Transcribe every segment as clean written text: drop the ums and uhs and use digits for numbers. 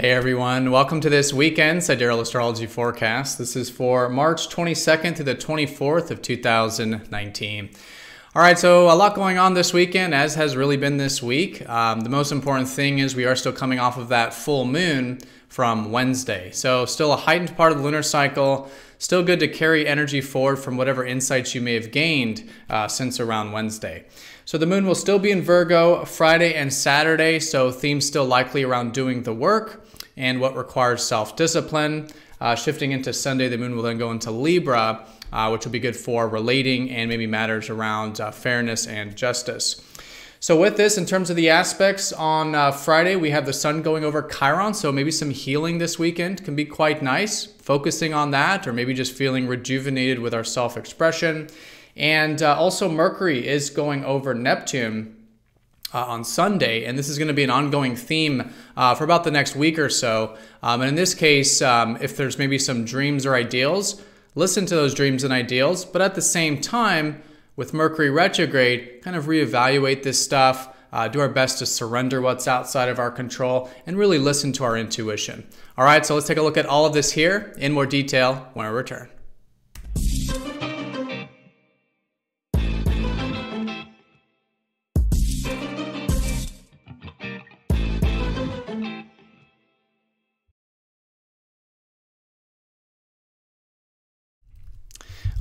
Hey everyone, welcome to this weekend Sidereal Astrology forecast. This is for March 22nd to the 24th of 2019. All right, so a lot going on this weekend, as has really been this week. The most important thing is we are still coming off of that full moon from Wednesday. So still a heightened part of the lunar cycle, still good to carry energy forward from whatever insights you may have gained since around Wednesday. So the moon will still be in Virgo Friday and Saturday, so themes still likely around doing the work and what requires self-discipline. Shifting into Sunday, the moon will then go into Libra, which will be good for relating and maybe matters around fairness and justice. So with this, in terms of the aspects, on Friday, we have the sun going over Chiron, so maybe some healing this weekend can be quite nice, focusing on that, or maybe just feeling rejuvenated with our self-expression. And also Mercury is going over Neptune on Sunday, and this is going to be an ongoing theme for about the next week or so. And in this case, if there's maybe some dreams or ideals, listen to those dreams and ideals, but at the same time, with Mercury retrograde, kind of reevaluate this stuff, do our best to surrender what's outside of our control, and really listen to our intuition. All right, so let's take a look at all of this here in more detail when I return.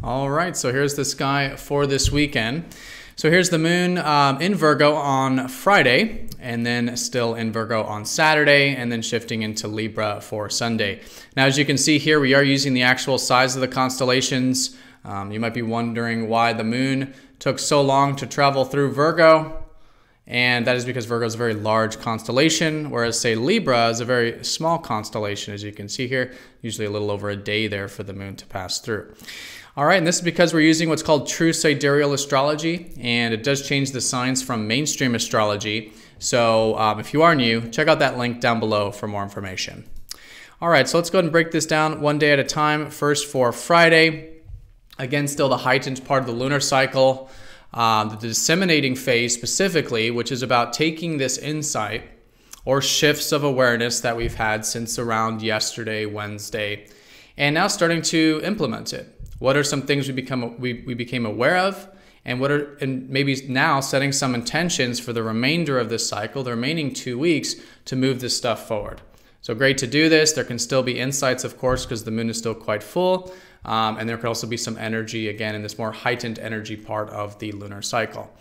All right, so here's the sky for this weekend. So here's the moon in Virgo on Friday, and then still in Virgo on Saturday, and then shifting into Libra for Sunday. Now, as you can see here, we are using the actual size of the constellations. You might be wondering why the moon took so long to travel through Virgo, and that is because Virgo is a very large constellation, whereas, say, Libra is a very small constellation, as you can see here, usually a little over a day there for the moon to pass through. All right, and this is because we're using what's called true sidereal astrology, and it does change the signs from mainstream astrology. So if you are new, check out that link down below for more information. All right, so let's go ahead and break this down one day at a time. First for Friday, again, still the heightened part of the lunar cycle, the disseminating phase specifically, which is about taking this insight or shifts of awareness that we've had since around yesterday, Wednesday, and now starting to implement it. What are some things we became aware of, and maybe now setting some intentions for the remainder of this cycle, the remaining 2 weeks, to move this stuff forward. So great to do this. There can still be insights, of course, because the moon is still quite full, and there could also be some energy, again, in this more heightened energy part of the lunar cycle.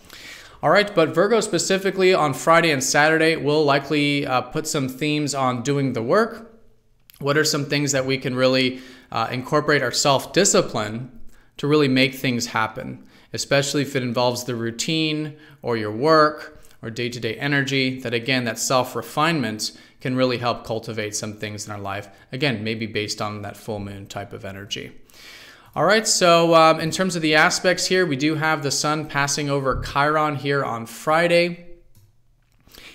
All right, but Virgo specifically on Friday and Saturday will likely put some themes on doing the work. What are some things that we can really incorporate our self-discipline to really make things happen, especially if it involves the routine or your work or day-to-day energy, that again, that self-refinement can really help cultivate some things in our life. Again, maybe based on that full moon type of energy. All right, so in terms of the aspects here, we do have the sun passing over Chiron here on Friday.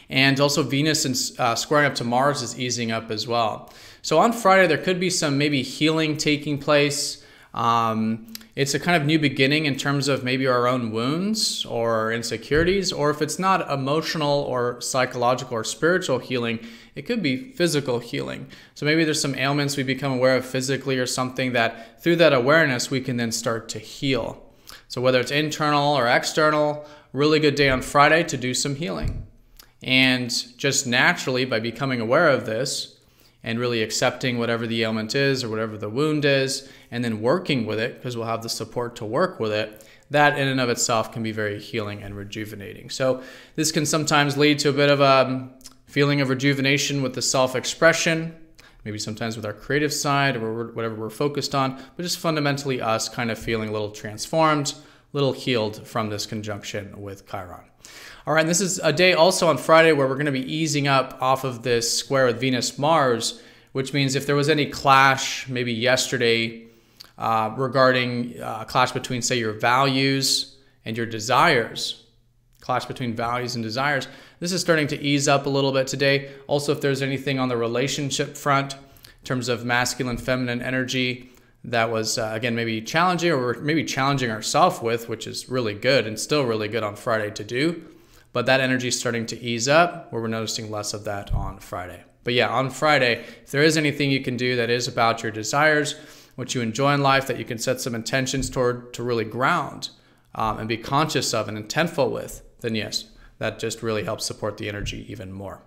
And also Venus squaring up to Mars is easing up as well. So on Friday, there could be some maybe healing taking place. It's a kind of new beginning in terms of maybe our own wounds or insecurities, or if it's not emotional or psychological or spiritual healing, it could be physical healing. So maybe there's some ailments we become aware of physically or something that through that awareness, we can then start to heal. So whether it's internal or external, really good day on Friday to do some healing. And just naturally, by becoming aware of this and really accepting whatever the ailment is or whatever the wound is, and then working with it, because we'll have the support to work with it, that in and of itself can be very healing and rejuvenating. So this can sometimes lead to a bit of a feeling of rejuvenation with the self-expression, maybe sometimes with our creative side or whatever we're focused on, but just fundamentally us kind of feeling a little transformed, a little healed from this conjunction with Chiron. All right, and this is a day also on Friday where we're going to be easing up off of this square with Venus-Mars, which means if there was any clash, maybe yesterday, regarding a clash between, say, your values and your desires, clash between values and desires, this is starting to ease up a little bit today. Also, if there's anything on the relationship front in terms of masculine, feminine energy that was, again, maybe challenging or maybe challenging ourselves with, which is really good and still really good on Friday to do. but that energy is starting to ease up where we're noticing less of that on Friday. But yeah, on Friday, if there is anything you can do that is about your desires, what you enjoy in life, that you can set some intentions toward to really ground and be conscious of and intentful with, then yes, that just really helps support the energy even more.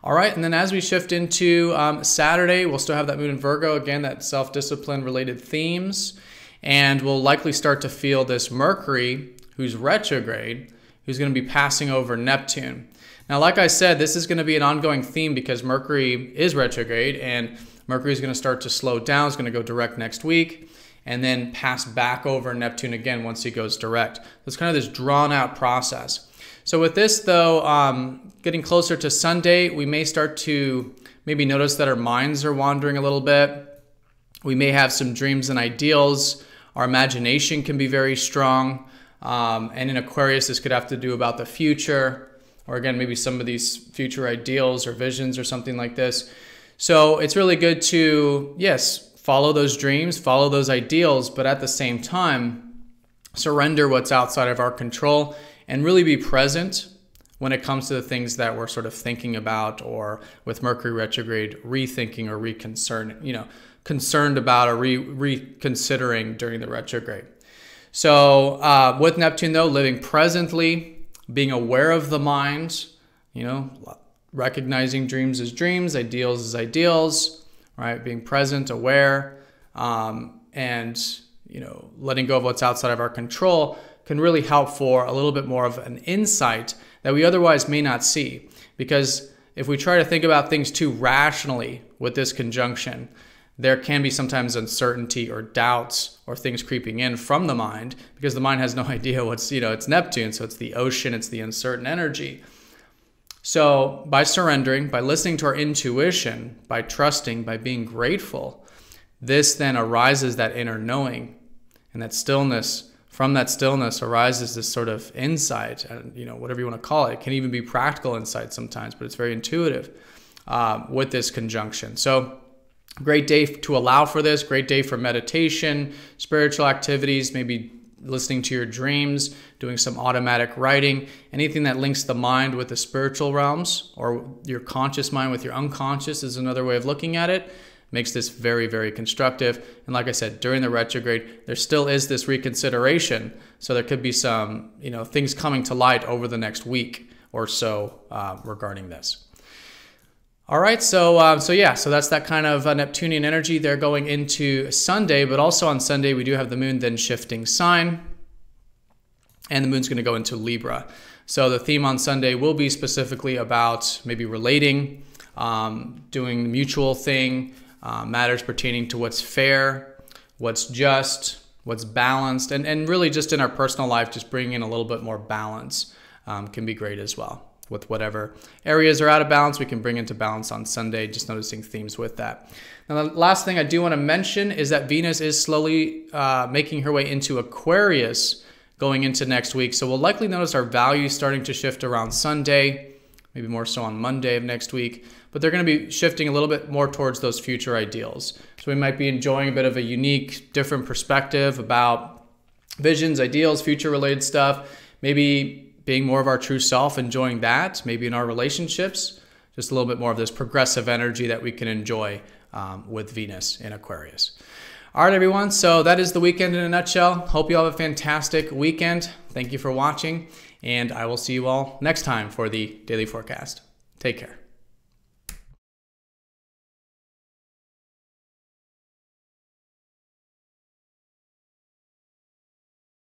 All right, and then as we shift into Saturday, we'll still have that moon in Virgo, again, that self-discipline related themes, and we'll likely start to feel this Mercury, who's retrograde, who's going to be passing over Neptune. Now, like I said, this is going to be an ongoing theme because Mercury is retrograde, and Mercury is going to start to slow down. It's going to go direct next week and then pass back over Neptune again once he goes direct. It's kind of this drawn out process. So with this though, getting closer to Sunday, we may start to maybe notice that our minds are wandering a little bit. We may have some dreams and ideals. Our imagination can be very strong. And in Aquarius, this could have to do about the future, or again, maybe some of these future ideals or visions or something like this. So it's really good to, yes, follow those dreams, follow those ideals, but at the same time, surrender what's outside of our control and really be present when it comes to the things that we're sort of thinking about, or with Mercury retrograde, rethinking or concerned about or reconsidering during the retrograde. So with Neptune though, living presently, being aware of the mind, recognizing dreams as dreams, ideals as ideals, right? Being present, aware, and letting go of what's outside of our control can really help for a little bit more of an insight that we otherwise may not see. Because if we try to think about things too rationally with this conjunction, there can be sometimes uncertainty or doubts or things creeping in from the mind, because the mind has no idea what's, it's Neptune, so it's the ocean, it's the uncertain energy. So by surrendering, by listening to our intuition, by trusting, by being grateful, this then arises that inner knowing, and that stillness. From that stillness arises this sort of insight, and whatever you want to call it. It can even be practical insight sometimes, but it's very intuitive with this conjunction. So great day to allow for this, great day for meditation, spiritual activities, maybe listening to your dreams, doing some automatic writing, anything that links the mind with the spiritual realms, or your conscious mind with your unconscious is another way of looking at it. Makes this very, very constructive. And like I said, during the retrograde, there still is this reconsideration. So there could be some, things coming to light over the next week or so regarding this. All right, so that's that kind of Neptunian energy there going into Sunday, but also on Sunday we do have the moon then shifting sign, and the moon's going to go into Libra. So the theme on Sunday will be specifically about maybe relating, doing the mutual thing, matters pertaining to what's fair, what's just, what's balanced, and really just in our personal life, just bringing in a little bit more balance can be great as well. With whatever areas are out of balance, we can bring into balance on Sunday, just noticing themes with that. Now, the last thing I do want to mention is that Venus is slowly making her way into Aquarius going into next week. So we'll likely notice our values starting to shift around Sunday, maybe more so on Monday of next week, but they're going to be shifting a little bit more towards those future ideals. So we might be enjoying a bit of a unique, different perspective about visions, ideals, future related stuff, maybe being more of our true self, enjoying that, maybe in our relationships, just a little bit more of this progressive energy that we can enjoy with Venus in Aquarius. All right, everyone, so that is the weekend in a nutshell. Hope you all have a fantastic weekend. Thank you for watching, and I will see you all next time for the daily forecast. Take care.